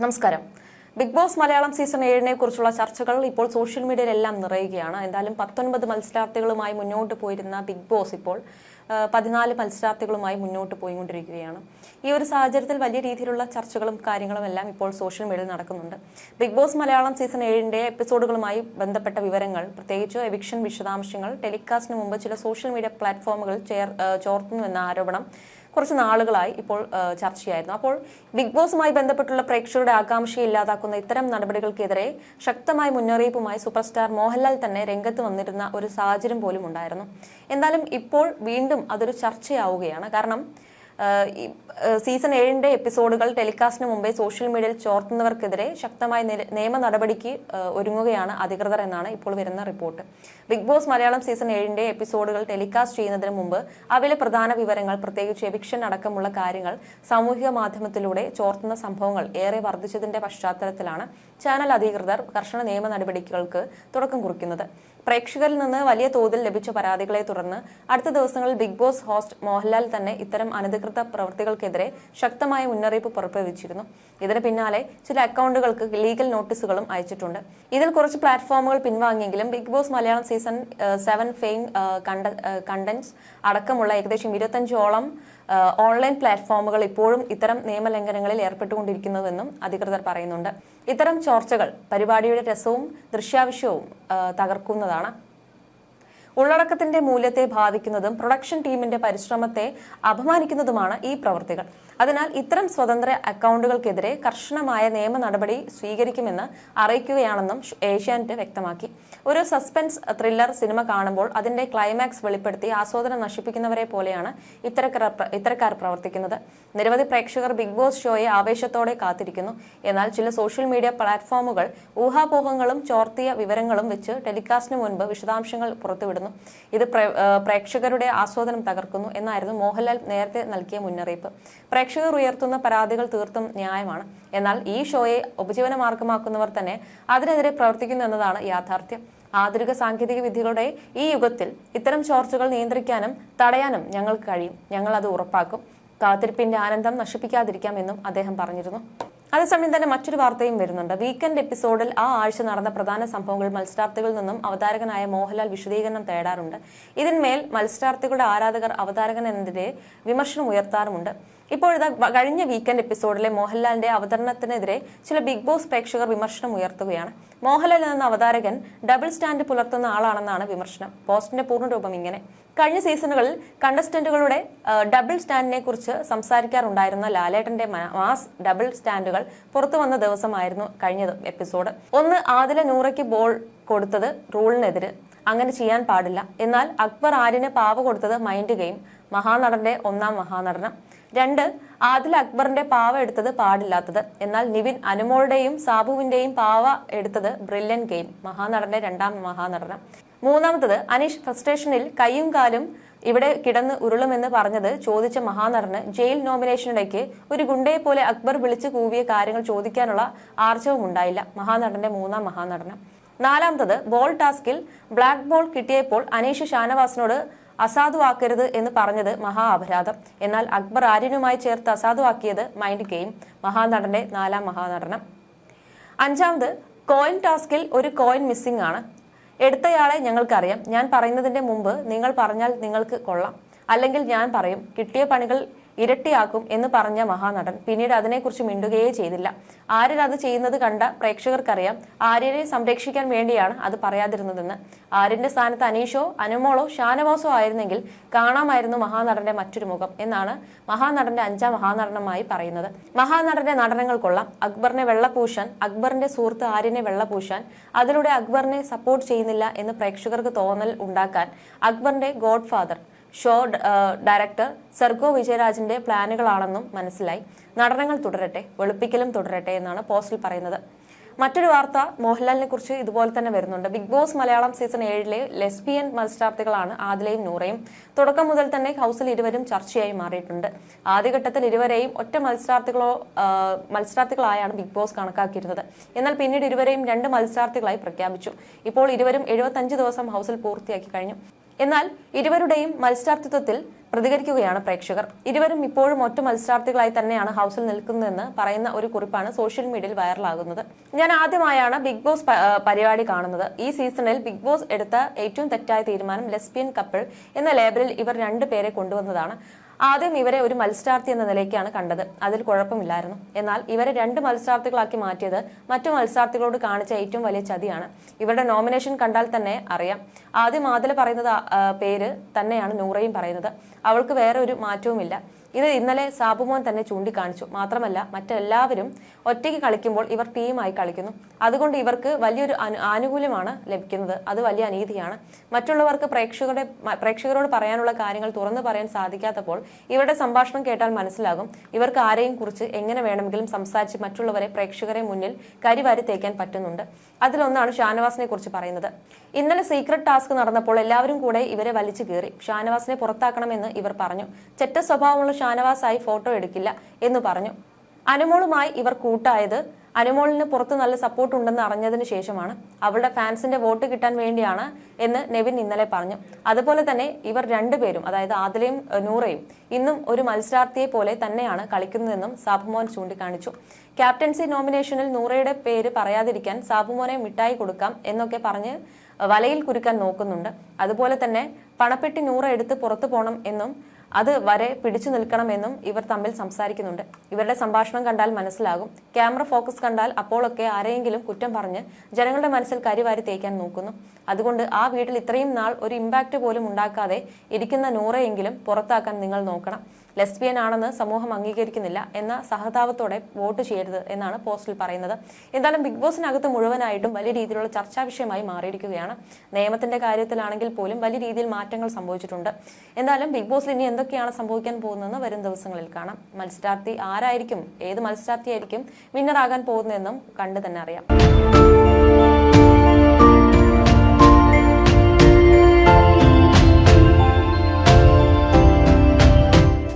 നമസ്കാരം. Big Boss Malayalam season 7 കുറിച്ചുള്ള ചർച്ചകൾ ഇപ്പോൾ സോഷ്യൽ മീഡിയയിലെല്ലാം നിറയുകയാണ്. എന്തായാലും 19 മത്സരാർത്ഥികളുമായി മുന്നോട്ട് പോയിരുന്ന ബിഗ് ബോസ് ഇപ്പോൾ 14 മത്സരാർത്ഥികളുമായി മുന്നോട്ട് പോയിക്കൊണ്ടിരിക്കുകയാണ്. ഈ ഒരു സാഹചര്യത്തിൽ വലിയ രീതിയിലുള്ള ചർച്ചകളും കാര്യങ്ങളും എല്ലാം ഇപ്പോൾ സോഷ്യൽ മീഡിയയിൽ നടക്കുന്നുണ്ട്. ബിഗ് ബോസ് മലയാളം സീസൺ 7 എപ്പിസോഡുകളുമായി ബന്ധപ്പെട്ട വിവരങ്ങൾ, പ്രത്യേകിച്ച് എവിക്ഷൻ വിശദാംശങ്ങൾ ടെലികാസ്റ്റിന് മുമ്പ് ചില സോഷ്യൽ മീഡിയ പ്ലാറ്റ്ഫോമുകൾ ചോർത്തുന്നുവെന്ന ആരോപണം കുറച്ച് നാളുകളായി ഇപ്പോൾ ചർച്ചയായിരുന്നു. അപ്പോൾ ബിഗ് ബോസുമായി ബന്ധപ്പെട്ടുള്ള പ്രേക്ഷകരുടെ ആകാംക്ഷയെ ഇല്ലാതാക്കുന്ന ഇത്തരം നടപടികൾക്കെതിരെ ശക്തമായ മുന്നറിയിപ്പുമായി സൂപ്പർ സ്റ്റാർ മോഹൻലാൽ തന്നെ രംഗത്ത് വന്നിരുന്ന ഒരു സാഹചര്യം പോലും ഉണ്ടായിരുന്നു. എന്തായാലും ഇപ്പോൾ വീണ്ടും അതൊരു ചർച്ചയാവുകയാണ്. കാരണം സീസൺ 7 എപ്പിസോഡുകൾ ടെലികാസ്റ്റിന് മുമ്പേ സോഷ്യൽ മീഡിയയിൽ ചോർത്തുന്നവർക്കെതിരെ ശക്തമായ നിയമ നടപടിക്ക് ഒരുങ്ങുകയാണ് അധികൃതർ എന്നാണ് ഇപ്പോൾ വരുന്ന report. Bigg Boss Malayalam season 7 എപ്പിസോഡുകൾ ടെലികാസ്റ്റ് ചെയ്യുന്നതിന് മുമ്പ് അവയിലെ പ്രധാന വിവരങ്ങൾ, പ്രത്യേകിച്ച് എവിക്ഷൻ അടക്കമുള്ള കാര്യങ്ങൾ സാമൂഹിക മാധ്യമത്തിലൂടെ ചോർത്തുന്ന സംഭവങ്ങൾ ഏറെ വർദ്ധിച്ചതിന്റെ പശ്ചാത്തലത്തിലാണ് ചാനൽ അധികൃതർ കർശന നിയമ നടപടികൾക്ക് തുടക്കം കുറിക്കുന്നത്. പ്രേക്ഷകരിൽ നിന്ന് വലിയ തോതിൽ ലഭിച്ച പരാതികളെ തുടർന്ന് അടുത്ത ദിവസങ്ങളിൽ ബിഗ് ബോസ് ഹോസ്റ്റ് മോഹൻലാൽ തന്നെ ഇത്തരം അനധികൃത പ്രവൃത്തികൾക്കെതിരെ ശക്തമായ മുന്നറിയിപ്പ് പുറപ്പെടുവിച്ചിരുന്നു. ഇതിന് പിന്നാലെ ചില അക്കൗണ്ടുകൾക്ക് ലീഗൽ നോട്ടീസുകളും അയച്ചിട്ടുണ്ട്. ഇതിൽ കുറച്ച് പ്ലാറ്റ്ഫോമുകൾ പിൻവാങ്ങിയെങ്കിലും Bigg Boss Malayalam season 7 fame contents അടക്കമുള്ള ഏകദേശം 25ഓളം ഓൺലൈൻ പ്ലാറ്റ്ഫോമുകൾ ഇപ്പോഴും ഇത്തരം നിയമലംഘനങ്ങളിൽ ഏർപ്പെട്ടുകൊണ്ടിരിക്കുന്നുവെന്നും അധികൃതർ പറയുന്നുണ്ട്. ഇത്തരം ചോർച്ചകൾ പരിപാടിയുടെ രസവും ദൃശ്യാവശ്യവും തകർക്കുന്നതാണ്. ഉള്ളടക്കത്തിന്റെ മൂല്യത്തെ ബാധിക്കുന്നതും പ്രൊഡക്ഷൻ ടീമിന്റെ പരിശ്രമത്തെ അപമാനിക്കുന്നതുമാണ് ഈ പ്രവൃത്തികൾ. അതിനാൽ ഇത്തരം സ്വതന്ത്ര അക്കൗണ്ടുകൾക്കെതിരെ കർശനമായ നിയമ നടപടി സ്വീകരിക്കുമെന്ന് അറിയിക്കുകയാണെന്നും ഏഷ്യാനെറ്റ് വ്യക്തമാക്കി. ഒരു സസ്പെൻസ് ത്രില്ലർ സിനിമ കാണുമ്പോൾ അതിന്റെ ക്ലൈമാക്സ് വെളിപ്പെടുത്തി ആസ്വാദനം നശിപ്പിക്കുന്നവരെ പോലെയാണ് ഇത്തരക്കാർ പ്രവർത്തിക്കുന്നത്. നിരവധി പ്രേക്ഷകർ ബിഗ് ബോസ് ഷോയെ ആവേശത്തോടെ കാത്തിരിക്കുന്നു. എന്നാൽ ചില സോഷ്യൽ മീഡിയ പ്ലാറ്റ്ഫോമുകൾ ഊഹാപോഹങ്ങളും ചോർത്തിയ വിവരങ്ങളും വെച്ച് ടെലികാസ്റ്റിന് മുൻപ് വിശദാംശങ്ങൾ പുറത്തുവിടുന്നു. ഇത് പ്രേക്ഷകരുടെ ആസ്വാദനം തകർക്കുന്നു എന്നായിരുന്നു മോഹൻലാൽ നേരത്തെ നൽകിയ മുന്നറിയിപ്പ്. പ്രേക്ഷകർ ഉയർത്തുന്ന പരാതികൾ തീർത്തും ന്യായമാണ്. എന്നാൽ ഈ ഷോയെ ഉപജീവനമാർഗമാക്കുന്നവർ തന്നെ അതിനെതിരെ പ്രവർത്തിക്കുന്നു എന്നതാണ് യാഥാർത്ഥ്യം. ആധുനിക സാങ്കേതിക വിദ്യകളുടെ ഈ യുഗത്തിൽ ഇത്തരം ചോർച്ചകൾ നിയന്ത്രിക്കാനും തടയാനും ഞങ്ങൾക്ക് കഴിയും. ഞങ്ങൾ അത് ഉറപ്പാക്കും. കാത്തിരിപ്പിന്റെ ആനന്ദം നശിപ്പിക്കാതിരിക്കാമെന്നും അദ്ദേഹം പറഞ്ഞിരുന്നു. അതേസമയം തന്നെ മറ്റൊരു വാർത്തയും വരുന്നുണ്ട്. വീക്കെൻഡ് എപ്പിസോഡിൽ ആ ആഴ്ച നടന്ന പ്രധാന സംഭവങ്ങൾ മത്സരാർത്ഥികളിൽ നിന്നും അവതാരകനായ മോഹൻലാൽ വിശദീകരണം തേടാറുണ്ട്. ഇതിന്മേൽ മത്സരാർത്ഥികളുടെ ആരാധകർ അവതാരകനെതിരെ വിമർശനം ഉയർത്താറുമുണ്ട്. ഇപ്പോഴത്തെ കഴിഞ്ഞ വീക്കെൻഡ് എപ്പിസോഡിലെ മോഹൻലാലിന്റെ അവതരണത്തിനെതിരെ ചില ബിഗ് ബോസ് പ്രേക്ഷകർ വിമർശനം ഉയർത്തുകയാണ്. മോഹൻലാൽ എന്ന അവതാരകൻ ഡബിൾ സ്റ്റാൻഡ് പുലർത്തുന്ന ആളാണെന്നാണ് വിമർശനം. പോസ്റ്റിന്റെ പൂർണ്ണരൂപം ഇങ്ങനെ: കഴിഞ്ഞ സീസണുകളിൽ കണ്ടസ്റ്റന്റുകളുടെ ഡബിൾ സ്റ്റാൻഡിനെ കുറിച്ച് സംസാരിക്കാറുണ്ടായിരുന്ന ലാലേട്ടന്റെ മാസ് ഡബിൾ സ്റ്റാൻഡുകൾ പുറത്തു വന്ന ദിവസമായിരുന്നു കഴിഞ്ഞ എപ്പിസോഡ്. ഒന്ന്, ആദില നൂറയ്ക്ക് ബോൾ കൊടുത്തത് റൂളിനെതിര്, അങ്ങനെ ചെയ്യാൻ പാടില്ല. എന്നാൽ അക്ബർ ആര്യന് പാവ കൊടുത്തത് മൈൻഡ് ഗെയിം, മഹാനടന്റെ ഒന്നാം മഹാനടനം. 2, ആദിൽ അക്ബറിന്റെ പാവ എടുത്തത് പാടില്ലാത്തത്. എന്നാൽ നിവിൻ അനുമോളുടെയും സാബുവിന്റെയും പാവ എടുത്തത് ബ്രില്യൻ ഗെയിം, മഹാനടന്റെ 2ാം മഹാനടനം. 3ാമത്തത്, അനീഷ് ഫ്രസ്ട്രേഷനിൽ കൈയും കാലും ഇവിടെ കിടന്ന് ഉരുളുമെന്ന് പറഞ്ഞത് ചോദിച്ച മഹാനടന് ജയിൽ നോമിനേഷനിടയ്ക്ക് ഒരു ഗുണ്ടയെ പോലെ അക്ബർ വിളിച്ചു കൂവിയ കാര്യങ്ങൾ ചോദിക്കാനുള്ള ആർജവും ഉണ്ടായില്ല, മഹാനടന്റെ 3ാം മഹാനടനം. 4ാമത്തത്, ബോൾ ടാസ്കിൽ ബ്ലാക്ക് ബോൾ കിട്ടിയപ്പോൾ അനീഷ് ഷാനവാസിനോട് അസാധുവാക്കരുത് എന്ന് പറഞ്ഞത് മഹാ അപരാധം. എന്നാൽ അക്ബർ ആര്യനുമായി ചേർത്ത് അസാധുവാക്കിയത് മൈൻഡ് ഗെയിം, മഹാനടന്റെ 4ാം മഹാനടനം. 5ാമത്, കോയിൻ ടാസ്കിൽ ഒരു കോയിൻ മിസ്സിംഗ് ആണ്. എടുത്തയാളെ ഞങ്ങൾക്കറിയാം. ഞാൻ പറയുന്നതിന്റെ മുമ്പ് നിങ്ങൾ പറഞ്ഞാൽ നിങ്ങൾക്ക് കൊള്ളാം, അല്ലെങ്കിൽ ഞാൻ പറയും കിട്ടിയ പണികൾ ഇരട്ടിയാക്കും എന്ന് പറഞ്ഞ മഹാനടൻ പിന്നീട് അതിനെക്കുറിച്ച് മിണ്ടുകയേ ചെയ്തില്ല. ആര്യൻ അത് ചെയ്യുന്നത് കണ്ട പ്രേക്ഷകർക്കറിയാം ആര്യനെ സംരക്ഷിക്കാൻ വേണ്ടിയാണ് അത് പറയാതിരുന്നതെന്ന്. ആര്യന്റെ സ്ഥാനത്ത് അനീഷോ അനുമോളോ ഷാനവാസോ ആയിരുന്നെങ്കിൽ കാണാമായിരുന്നു മഹാനടന്റെ മറ്റൊരു മുഖം എന്നാണ് മഹാനടന്റെ 5ാം മഹാനടനമായി പറയുന്നത്. മഹാനടന്റെ നടനങ്ങൾ കൊള്ളാം. അക്ബറിനെ വെള്ളപൂശാൻ, അക്ബറിന്റെ സുഹൃത്ത് ആര്യനെ വെള്ളപൂശാൻ, അതിലൂടെ അക്ബറിനെ സപ്പോർട്ട് ചെയ്യുന്നില്ല എന്ന് പ്രേക്ഷകർക്ക് തോന്നൽ ഉണ്ടാക്കാൻ അക്ബറിന്റെ ഗോഡ് ഫാദർ ഷോ ഡയറക്ടർ സർഗോ വിജയരാജിന്റെ പ്ലാനുകളാണെന്നും മനസ്സിലായി. നടനങ്ങൾ തുടരട്ടെ, വെളുപ്പിക്കലും തുടരട്ടെ എന്നാണ് പോസ്റ്റിൽ പറയുന്നത്. മറ്റൊരു വാർത്ത മോഹൻലാലിനെ കുറിച്ച് ഇതുപോലെ തന്നെ വരുന്നുണ്ട്. Bigg Boss Malayalam season 7 lesbian മത്സരാർത്ഥികളാണ് ആദിലയും നൂറയും. തുടക്കം മുതൽ തന്നെ ഹൗസിൽ ഇരുവരും ചർച്ചയായി മാറിയിട്ടുണ്ട്. ആദ്യഘട്ടത്തിൽ ഇരുവരെയും ഒറ്റ മത്സരാർത്ഥികളായാണ് ബിഗ് ബോസ് കണക്കാക്കിയിരുന്നത്. എന്നാൽ പിന്നീട് ഇരുവരെയും 2 മത്സരാർത്ഥികളായി പ്രഖ്യാപിച്ചു. ഇപ്പോൾ ഇരുവരും 75 ദിവസം ഹൗസിൽ പൂർത്തിയാക്കി കഴിഞ്ഞു. എന്നാൽ ഇരുവരുടെയും മത്സരാർത്ഥിത്വത്തിൽ പ്രതികരിക്കുകയാണ് പ്രേക്ഷകർ. ഇരുവരും ഇപ്പോഴും ഒറ്റ മത്സരാർത്ഥികളായി തന്നെയാണ് ഹൗസിൽ നിൽക്കുന്നതെന്ന് പറയുന്ന ഒരു കുറിപ്പാണ് സോഷ്യൽ മീഡിയയിൽ വൈറലാകുന്നത്. ഞാൻ ആദ്യമായാണ് ബിഗ് ബോസ് പരിപാടി കാണുന്നത്. ഈ സീസണിൽ ബിഗ് ബോസ് എടുത്ത ഏറ്റവും തെറ്റായ തീരുമാനം ലെസ്ബിയൻ കപ്പിൾ എന്ന ലേബലിൽ ഇവർ 2 പേരെ കൊണ്ടുവന്നതാണ്. ആദ്യം ഇവരെ ഒരു മത്സരാർത്ഥി എന്ന നിലയ്ക്കാണ് കണ്ടത്. അതിൽ കുഴപ്പമില്ലായിരുന്നു. എന്നാൽ ഇവരെ 2 മത്സരാർത്ഥികളാക്കി മാറ്റിയത് മറ്റു മത്സരാർത്ഥികളോട് കാണിച്ച ഏറ്റവും വലിയ ചതിയാണ്. ഇവരുടെ നോമിനേഷൻ കണ്ടാൽ തന്നെ അറിയാം. ആദ്യം ആദില പറയുന്നത് പേര് തന്നെയാണ് നൂറയും പറയുന്നത്. അവൾക്ക് വേറെ ഒരു മാറ്റവുമില്ല. ഇത് ഇന്നലെ സാബുമോൻ തന്നെ ചൂണ്ടിക്കാണിച്ചു. മാത്രമല്ല മറ്റെല്ലാവരും ഒറ്റയ്ക്ക് കളിക്കുമ്പോൾ ഇവർ ടീമായി കളിക്കുന്നു. അതുകൊണ്ട് ഇവർക്ക് വലിയൊരു ആനുകൂല്യമാണ് ലഭിക്കുന്നത്. അത് വലിയ അനീതിയാണ്. മറ്റുള്ളവർക്ക് പ്രേക്ഷകരോട് പറയാനുള്ള കാര്യങ്ങൾ തുറന്നു പറയാൻ സാധിക്കാത്തപ്പോൾ ഇവരുടെ സംഭാഷണം കേട്ടാൽ മനസ്സിലാകും ഇവർക്ക് ആരെയും കുറിച്ച് എങ്ങനെ വേണമെങ്കിലും സംസാരിച്ച് മറ്റുള്ളവരെ പ്രേക്ഷകരെ മുന്നിൽ കരിവാരി തേക്കാൻ പറ്റുന്നുണ്ട്. അതിലൊന്നാണ് ഷാനവാസിനെ കുറിച്ച് പറയുന്നത്. ഇന്നലെ സീക്രട്ട് ടാസ്ക് നടന്നപ്പോൾ എല്ലാവരും കൂടെ ഇവരെ വലിച്ചു കീറി. ഷാനവാസിനെ പുറത്താക്കണമെന്ന് ഇവർ പറഞ്ഞു. ചെറ്റ സ്വഭാവമുള്ള ഷാനവാസായി ഫോട്ടോ എടുക്കില്ല എന്ന് പറഞ്ഞു. അനുമോളുമായി ഇവർ കൂട്ടായത് അനുമോളിന് പുറത്ത് നല്ല സപ്പോർട്ട് ഉണ്ടെന്ന് അറിഞ്ഞതിന് ശേഷമാണ്. അവളുടെ ഫാൻസിന്റെ വോട്ട് കിട്ടാൻ വേണ്ടിയാണ് എന്ന് നെവിൻ ഇന്നലെ പറഞ്ഞു. അതുപോലെ തന്നെ ഇവർ 2 പേരും, അതായത് ആദിലയും നൂറയും ഇന്നും ഒരു മത്സരാർത്ഥിയെ പോലെ തന്നെയാണ് കളിക്കുന്നതെന്നും സാബുമോൻ ചൂണ്ടിക്കാണിച്ചു. ക്യാപ്റ്റൻസി നോമിനേഷനിൽ നൂറയുടെ പേര് പറയാതിരിക്കാൻ സാബുമോനെ മിഠായി കൊടുക്കാം എന്നൊക്കെ പറഞ്ഞ് വലയിൽ കുരുക്കാൻ നോക്കുന്നുണ്ട്. അതുപോലെ തന്നെ പണപ്പെട്ടി നൂറ എടുത്ത് പുറത്തു പോകണം എന്നും അത് വരെ പിടിച്ചു നിൽക്കണമെന്നും ഇവർ തമ്മിൽ സംസാരിക്കുന്നുണ്ട്. ഇവരുടെ സംഭാഷണം കണ്ടാൽ മനസ്സിലാകും. ക്യാമറ ഫോക്കസ് കണ്ടാൽ അപ്പോഴൊക്കെ ആരെയെങ്കിലും കുറ്റം പറഞ്ഞ് ജനങ്ങളുടെ മനസ്സിൽ കരിവാരി തേക്കാൻ നോക്കുന്നു. അതുകൊണ്ട് ആ വീട്ടിൽ ഇത്രയും നാൾ ഒരു ഇമ്പാക്ട് പോലും ഉണ്ടാക്കാതെ ഇരിക്കുന്ന നൂറയെങ്കിലും പുറത്താക്കാൻ നിങ്ങൾ നോക്കണം. ലെസ്ബിയൻ ആണെന്ന് സമൂഹം അംഗീകരിക്കുന്നില്ല എന്ന സഹതാപത്തോടെ വോട്ട് ചെയ്യരുത് എന്നാണ് പോസ്റ്റിൽ പറയുന്നത്. എന്തായാലും ബിഗ് ബോസിനകത്ത് മുഴുവനായിട്ടും വലിയ രീതിയിലുള്ള ചർച്ചാ വിഷയമായി മാറിയിരിക്കുകയാണ്. നിയമത്തിന്റെ കാര്യത്തിലാണെങ്കിൽ പോലും വലിയ രീതിയിൽ മാറ്റങ്ങൾ സംഭവിച്ചിട്ടുണ്ട്. എന്തായാലും ബിഗ് ബോസിൽ ഇനി എന്തൊക്കെയാണ് സംഭവിക്കാൻ പോകുന്നതെന്ന് വരും ദിവസങ്ങളിൽ കാണാം. മത്സരാർത്ഥി ആരായിരിക്കും, ഏത് മത്സരാർത്ഥിയായിരിക്കും വിന്നർ ആകാൻ പോകുന്നതെന്നും കണ്ടു തന്നെ അറിയാം.